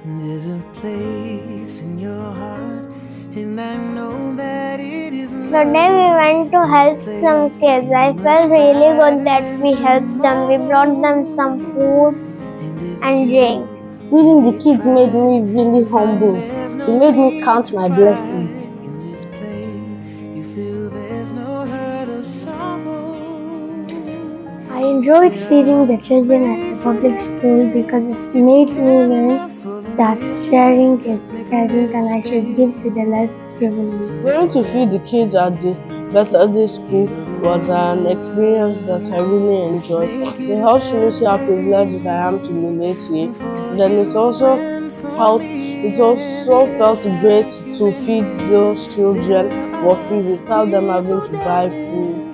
There's a place in your heart, and I know that it is The day we love. went to help some kids, I felt really good that we helped them. We brought them some food and drink. Feeding the kids made me really humble. It made me count my blessings. In this place, you feel there's no hurt or sorrow. I enjoyed feeding the children at the public school because it made me learn that sharing is caring and I should give to the less privileged. Going to feed the kids at the Better Day School was an experience that I really enjoyed. It helps me see how privileged I am to relate here. Then it also felt great to feed those children for free without them having to buy food.